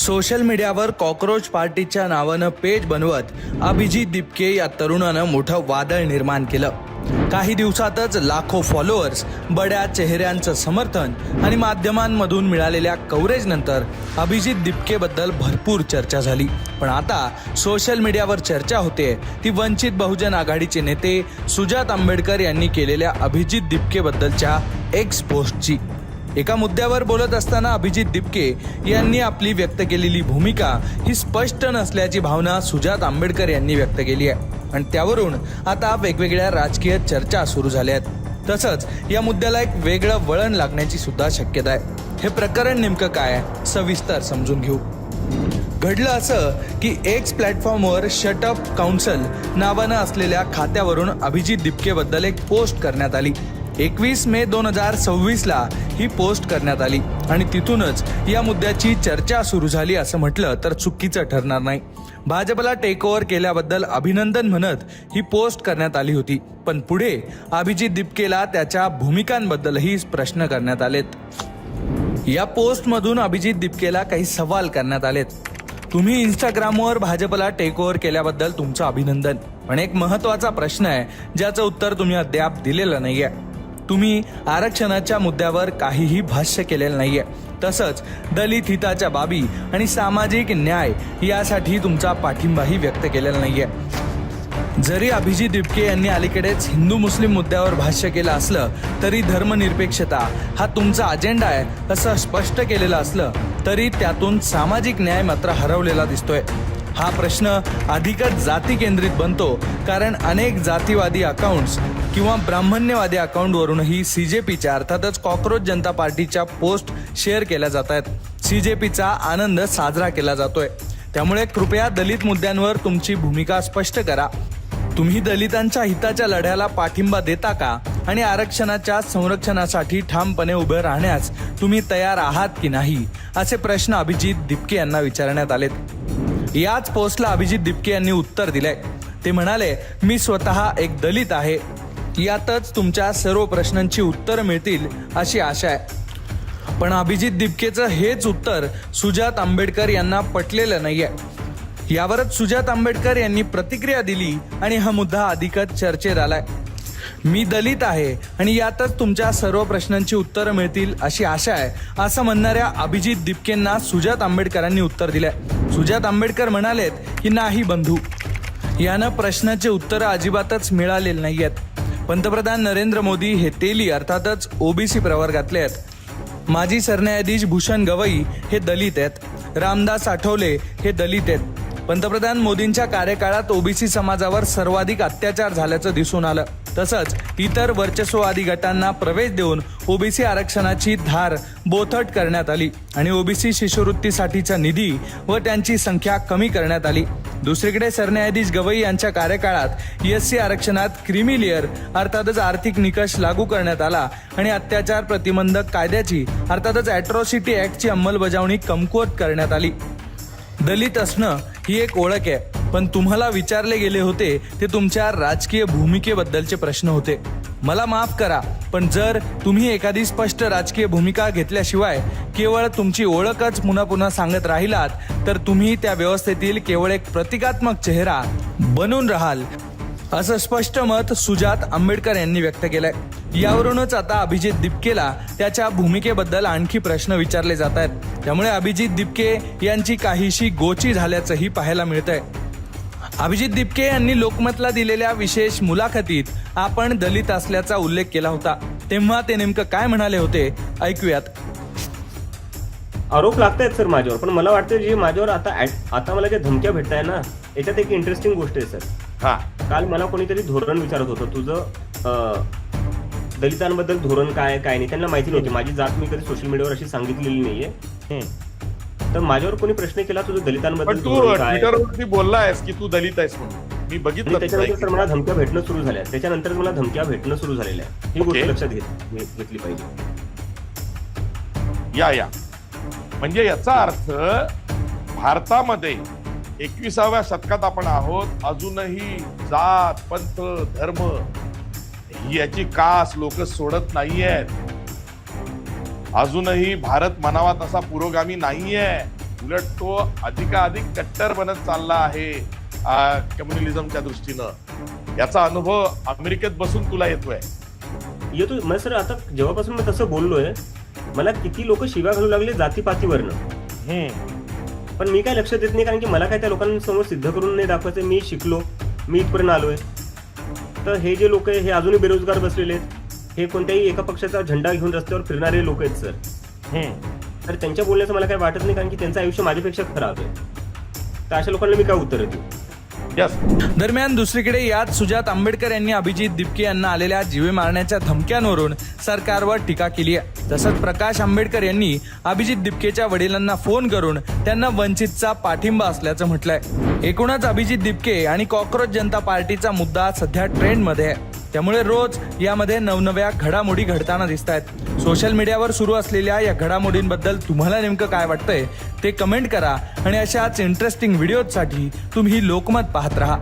Social मीडियावर cockroach पार्टीच्या नावानं पेज बनवत अभिजित दिपके या तरुणानं मोठं वादळ निर्माण केलं. काही दिवसातच लाखो फॉलोअर्स, बड्या चेहऱ्यांचं समर्थन आणि माध्यमांमधून मिळालेल्या कव्हरेजनंतर अभिजित दिपकेबद्दल भरपूर चर्चा झाली. पण आता सोशल मीडियावर चर्चा होते ती वंचित बहुजन आघाडीचे नेते सुजात आंबेडकर यांनी केलेल्या अभिजित दिपकेबद्दलच्या एक्स पोस्टची. एका मुद्द्यावर बोलत असताना अभिजित दिपके यांनी आपली व्यक्त केलेली भूमिका ही स्पष्ट नसल्याची भावना सुजात आंबेडकर यांनी व्यक्त केली आहे आणि त्यावरून आता वेगवेगळ्या राजकीय चर्चा सुरू झाल्या आहेत. तसंच या मुद्द्याला एक वेगळं वळण लागण्याची सुद्धा शक्यता आहे. हे प्रकरण नेमकं काय आहे सविस्तर समजून घेऊ. घडलं असं की एक्स प्लॅटफॉर्मवर शटअप काउन्सिल नावानं असलेल्या खात्यावरून अभिजित दिपकेबद्दल एक पोस्ट करण्यात आली. 21 मे 2026 ही पोस्ट करण्यात आली आणि तिथूनच या मुद्द्याची चर्चा सुरू झाली असं म्हटलं तर चुकीचं ठरणार नाही. भाजपला टेक ओव्हर केल्याबद्दल अभिनंदन म्हणत ही पोस्ट करण्यात आली होती. पण पुढे अभिजित दिपकेला त्याच्या भूमिकांबद्दलही प्रश्न करण्यात आलेत. या पोस्टमधून अभिजित दिपकेला काही सवाल करण्यात आलेत. तुम्ही इंस्टाग्रामवर भाजपला टेक ओव्हर केल्याबद्दल तुमचं अभिनंदन, पण एक महत्वाचा प्रश्न आहे ज्याचं उत्तर तुम्ही अद्याप दिलेलं नाहीये. तुम्ही आरक्षणाच्या मुद्द्यावर काहीही भाष्य केलेलं नाहीये. तसंच दलित हिताच्या बाबी आणि सामाजिक न्याय यासाठी तुमचा पाठिंबाही व्यक्त केलेला नाहीये. जरी अभिजित दिपके यांनी अलीकडेच हिंदू मुस्लिम मुद्द्यावर भाष्य केलं असलं तरी धर्मनिरपेक्षता हा तुमचा अजेंडा आहे असं स्पष्ट केलेलं असलं तरी त्यातून सामाजिक न्याय मात्र हरवलेला दिसतोय. हा प्रश्न अधिकच जाती केंद्रित बनतो कारण अनेक जातीवादी अकाउंट्स किंवा ब्राह्मण्यवादी अकाउंटवरूनही सीजेपीच्या अर्थातच कॉकरोच जनता पार्टीच्या पोस्ट शेअर केल्या जात आहेत. सीजेपीचा आनंद साजरा केला जातोय. त्यामुळे कृपया दलित मुद्द्यांवर तुमची भूमिका स्पष्ट करा. तुम्ही दलितांच्या हिताच्या लढ्याला पाठिंबा देता का आणि आरक्षणाच्या संरक्षणासाठी ठामपणे उभे राहण्यास तुम्ही तयार आहात की नाही असे प्रश्न अभिजित दिपके यांना विचारण्यात आलेत. याच पोस्टला अभिजित दिपके यांनी उत्तर दिलंय. ते म्हणाले, मी स्वतः एक दलित आहे. यातच तुमच्या सर्व प्रश्नांची उत्तरं मिळतील अशी आशा आहे. पण अभिजित दिपकेचं हेच उत्तर सुजात आंबेडकर यांना पटलेलं नाहीये. यावरच सुजात आंबेडकर यांनी प्रतिक्रिया दिली आणि हा मुद्दा अधिकच चर्चेत आलाय. मी दलित आहे आणि यातच तुमच्या सर्व प्रश्नांची उत्तरं मिळतील अशी आशा आहे असं म्हणणाऱ्या अभिजित दिपकेंना सुजात आंबेडकरांनी उत्तर दिलंय. सुजात आंबेडकर म्हणालेत की नाही बंधू, यानं प्रश्नाचे उत्तरं अजिबातच मिळालेली नाहीयेत. पंतप्रधान नरेंद्र मोदी हे तेली अर्थातच ओबीसी प्रवर्गातले आहेत. माजी सरन्यायाधीश भूषण गवई हे दलित आहेत. रामदास आठवले हे दलित आहेत. पंतप्रधान मोदींच्या कार्यकाळात ओबीसी समाजावर सर्वाधिक अत्याचार झाल्याचं दिसून आलं. तसंच इतर वर्चस्ववादी गटांना प्रवेश देऊन ओबीसी आरक्षणाची धार बोथट करण्यात आली आणि ओबीसी शिष्यवृत्तीसाठीचा निधी व त्यांची संख्या कमी करण्यात आली. दुसरीकडे सरन्यायाधीश गवई यांच्या कार्यकाळात एससी आरक्षणात क्रीमी लेअर अर्थातच आर्थिक निकष लागू करण्यात आला आणि अत्याचार प्रतिबंधक कायद्याची अर्थातच अॅट्रॉसिटी ऍक्टची अंमलबजावणी कमकुवत करण्यात आली. दलित असणं ही एक ओळख आहे, पण तुम्हाला विचारले गेले होते ते तुमच्या राजकीय भूमिकेबद्दलचे प्रश्न होते. मला माफ करा, पण जर तुम्ही एखादी स्पष्ट राजकीय भूमिका घेतल्याशिवाय केवळ तुमची ओळखच पुन्हा पुन्हा सांगत राहिलात तर तुम्ही त्या व्यवस्थेतील केवळ एक प्रतिकात्मक चेहरा बनून राहाल असं स्पष्ट मत सुजात आंबेडकर यांनी व्यक्त केलंय. यावरूनच आता अभिजित दिपकेला त्याच्या भूमिकेबद्दल आणखी प्रश्न विचारले जात आहेत. त्यामुळे अभिजित दिपके यांची काहीशी गोची झाल्याचंही पाहायला मिळतंय. अभिजित दिपके यांनी लोकमतला दिलेल्या विशेष मुलाखतीत आपण दलित असल्याचा उल्लेख केला होता. तेव्हा ते नेमकं काय म्हणाले होते ऐकूयात. आरोप लागतायत सर माझ्यावर, पण मला वाटतं जे माझ्यावर आता मला ज्या धमक्या भेटताय ना याच्यात एक इंटरेस्टिंग गोष्ट आहे सर. काल मला कोणीतरी धोरण विचारत होतं, तुझं दलितांबद्दल धोरण काय नाही. त्यांना माहिती नव्हती. माझी जात मी कधी सोशल मीडियावर अशी सांगितलेली नाहीये. तर माझ्यावर कोणी प्रश्न केला तुझं दलितांबद्दल तू ट्विटरवरती बोललायस की तू दलित आहेस म्हणून मी बघितलं. त्याच्यानंतर मला धमक्या भेटणं सुरू झाल्या. ही गोष्ट लक्षात घेतली पाहिजे. या म्हणजे याचा अर्थ भारतामध्ये 21व्या शतकात आपण आहोत. अजूनही जात, पंथ, धर्म याची कास लोक सोडत नाहीयेत. अजूनही भारत म्हणावा तसा पुरोगामी नाहीये. उलट तो अधिकाधिक कट्टर बनत चालला आहे कम्युनिझमच्या दृष्टीनं. याचा अनुभव अमेरिकेत बसून तुला येतोय. येतो मग सर. आता जेव्हापासून मी तसं बोललोय, मला किती लोक शिव्या घालू लागले जातीपातीवरनं. पण मी काय लक्ष देत नाही, कारण की मला काय त्या लोकांसमोर सिद्ध करून नाही दाखवायचं. मी शिकलो, मी इथपर्यंत आलोय. तर हे जे लोक आहे हे अजूनही बेरोजगार बसलेले आहेत. हे कोणत्याही एका पक्षाचा झेंडा घेऊन रस्त्यावर फिरणारे लोक आहेत सर. तर त्यांच्या बोलण्याचं मला काय वाटत नाही, कारण की त्यांचं आयुष्य माझ्यापेक्षा खराब आहे. तर अशा लोकांना मी काय उत्तर देऊ. दरम्यान दुसरीकडे यात सुजात आंबेडकर यांनी अभिजित दिपके यांना आलेल्या जीवे मारण्याच्या धमक्यांवरून सरकारवर टीका केली आहे. तसंच प्रकाश आंबेडकर यांनी अभिजित दिपकेच्या वडिलांना फोन करून त्यांना वंचितचा पाठिंबा असल्याचं म्हटलंय. एकूणच अभिजित दिपके आणि कॉक्रोच जनता पार्टीचा मुद्दा सध्या ट्रेंडमध्ये आहे. त्यामुळे रोज यामध्ये नवनव्या घडामोडी घडताना दिसत आहेत. सोशल मीडियावर सुरू असलेल्या या घडामोडींबद्दल तुम्हाला नेमकं काय वाटतंय ते कमेंट करा आणि अशाच इंटरेस्टिंग व्हिडिओसाठी तुम्ही लोकमत पाहत राहा.